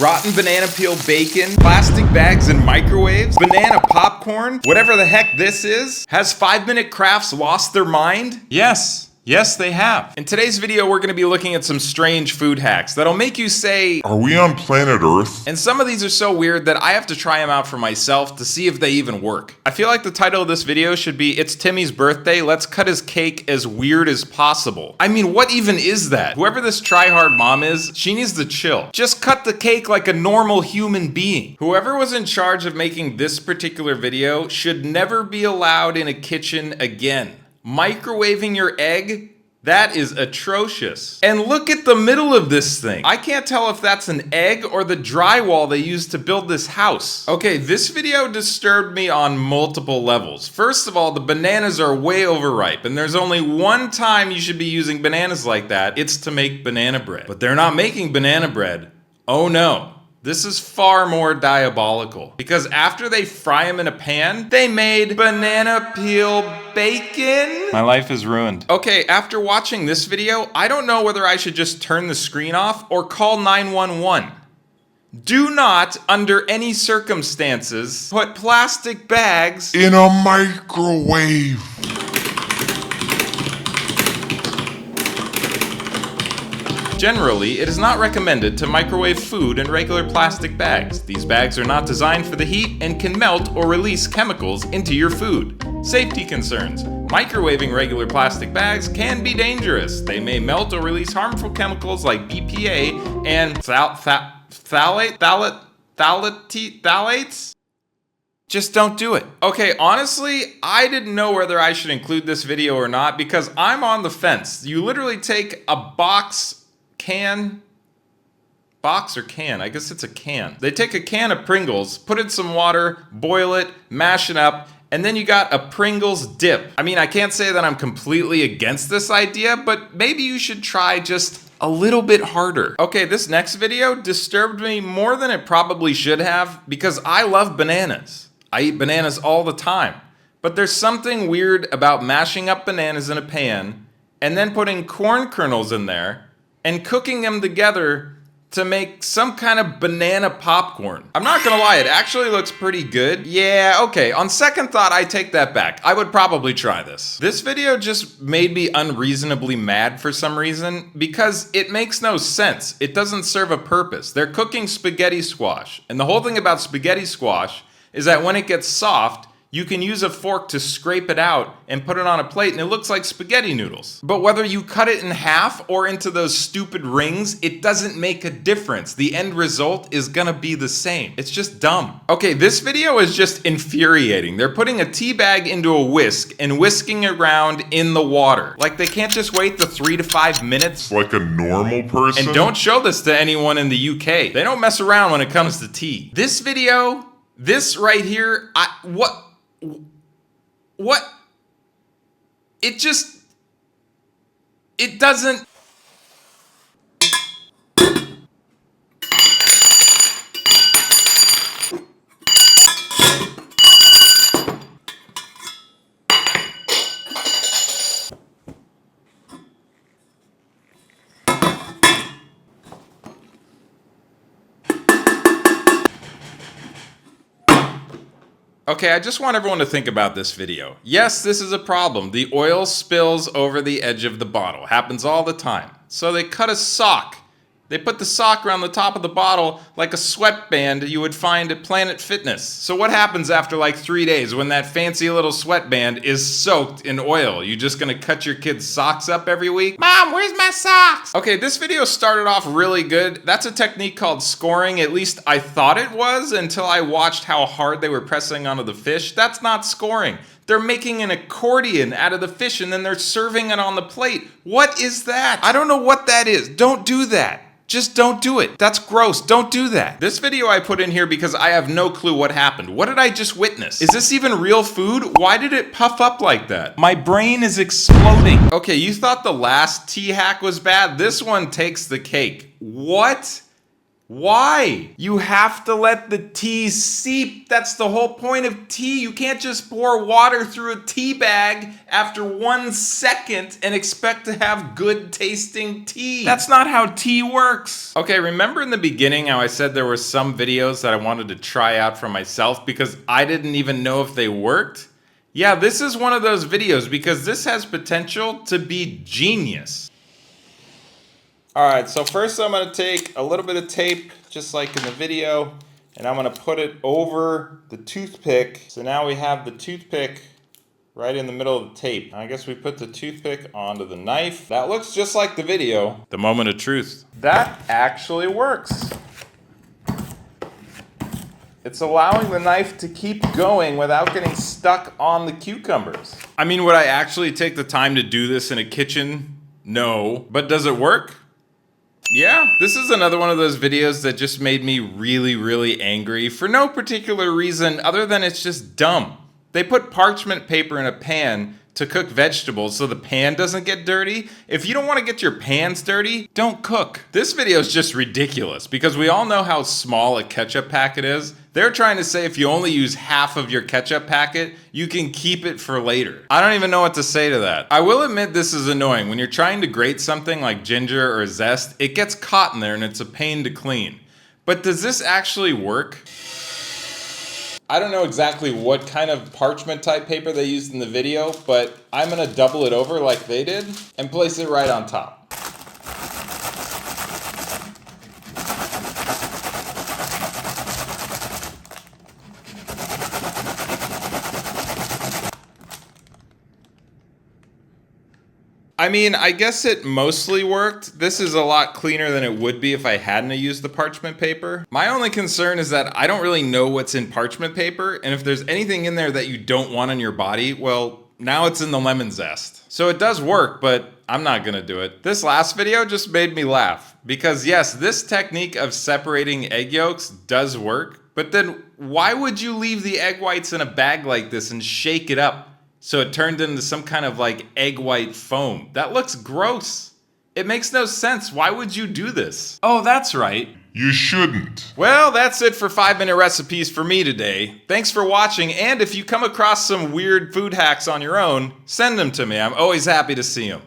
rotten banana peel bacon, plastic bags and microwaves, banana popcorn, whatever the heck this is. Has 5-minute crafts lost their mind? Yes, they have. In today's video, we're gonna be looking at some strange food hacks that'll make you say, are we on planet Earth? And some of these are so weird that I have to try them out for myself to see if they even work. I feel like the title of this video should be, It's Timmy's Birthday, Let's Cut His Cake as Weird as Possible. I mean, what even is that? Whoever this try-hard mom is, she needs to chill. Just cut the cake like a normal human being. Whoever was in charge of making this particular video should never be allowed in a kitchen again. Microwaving your egg? That is atrocious. And look at the middle of this thing. I can't tell if that's an egg or the drywall they used to build this house. Okay, this video disturbed me on multiple levels. First of all, the bananas are way overripe, and there's only one time you should be using bananas like that. It's to make banana bread. But they're not making banana bread. Oh no. This is far more diabolical, because after they fry them in a pan, they made banana peel bacon. My life is ruined. Okay, after watching this video, I don't know whether I should just turn the screen off or call 911. Do not, under any circumstances, put plastic bags in a microwave. Generally, it is not recommended to microwave food in regular plastic bags. These bags are not designed for the heat and can melt or release chemicals into your food. Safety concerns. Microwaving regular plastic bags can be dangerous. They may melt or release harmful chemicals like BPA and phthalates. Just don't do it. Okay, honestly, I didn't know whether I should include this video or not because I'm on the fence. You literally take a box or can? I guess it's a can. They take a can of Pringles, put in some water, boil it, mash it up, and then you got a Pringles dip. I mean, I can't say that I'm completely against this idea, but maybe you should try just a little bit harder. Okay, this next video disturbed me more than it probably should have because I love bananas. I eat bananas all the time. But there's something weird about mashing up bananas in a pan and then putting corn kernels in there and cooking them together to make some kind of banana popcorn. I'm not gonna lie, it actually looks pretty good. Yeah, okay, on second thought, I take that back. I would probably try this. This video just made me unreasonably mad for some reason because it makes no sense. It doesn't serve a purpose. They're cooking spaghetti squash, and the whole thing about spaghetti squash is that when it gets soft, you can use a fork to scrape it out and put it on a plate and it looks like spaghetti noodles. But whether you cut it in half or into those stupid rings, it doesn't make a difference. The end result is gonna be the same. It's just dumb. Okay, this video is just infuriating. They're putting a tea bag into a whisk and whisking it around in the water. Like they can't just wait the 3 to 5 minutes. Like a normal person. And don't show this to anyone in the UK. They don't mess around when it comes to tea. This video, this right here, what? It doesn't. Okay, I just want everyone to think about this video. Yes, this is a problem. The oil spills over the edge of the bottle. Happens all the time. So they cut a sock. They put the sock around the top of the bottle like a sweatband you would find at Planet Fitness. So what happens after like 3 days when that fancy little sweatband is soaked in oil? You just gonna cut your kid's socks up every week? Mom, where's my socks? Okay, this video started off really good. That's a technique called scoring. At least I thought it was until I watched how hard they were pressing onto the fish. That's not scoring. They're making an accordion out of the fish and then they're serving it on the plate. What is that? I don't know what that is. Don't do that. Just don't do it. That's gross. Don't do that. This video I put in here because I have no clue what happened. What did I just witness? Is this even real food? Why did it puff up like that? My brain is exploding. Okay, you thought the last tea hack was bad? This one takes the cake. What? Why? You have to let the tea seep. That's the whole point of tea. You can't just pour water through a tea bag after 1 second and expect to have good tasting tea. That's not how tea works. Okay, remember in the beginning how I said there were some videos that I wanted to try out for myself because I didn't even know if they worked? Yeah, this is one of those videos because this has potential to be genius. Alright, so first I'm going to take a little bit of tape, just like in the video, and I'm going to put it over the toothpick. So now we have the toothpick right in the middle of the tape. I guess we put the toothpick onto the knife. That looks just like the video. The moment of truth. That actually works. It's allowing the knife to keep going without getting stuck on the cucumbers. I mean, would I actually take the time to do this in a kitchen? No. But does it work? Yeah. This is another one of those videos that just made me really, really angry for no particular reason other than it's just dumb. They put parchment paper in a pan to cook vegetables so the pan doesn't get dirty. If you don't want to get your pans dirty, don't cook. This video is just ridiculous because we all know how small a ketchup packet is. They're trying to say if you only use half of your ketchup packet, you can keep it for later. I don't even know what to say to that. I will admit this is annoying. When you're trying to grate something like ginger or zest, it gets caught in there and it's a pain to clean. But does this actually work? I don't know exactly what kind of parchment type paper they used in the video, but I'm gonna double it over like they did and place it right on top. I mean, I guess it mostly worked. This is a lot cleaner than it would be if I hadn't used the parchment paper. My only concern is that I don't really know what's in parchment paper, and if there's anything in there that you don't want on your body, well, now it's in the lemon zest. So it does work, but I'm not gonna do it. This last video just made me laugh, because yes, this technique of separating egg yolks does work, but then why would you leave the egg whites in a bag like this and shake it up so it turned into some kind of like egg white foam? That looks gross. It makes no sense. Why would you do this? Oh, that's right. You shouldn't. Well, that's it for 5-minute recipes for me today. Thanks for watching, and if you come across some weird food hacks on your own, send them to me. I'm always happy to see them.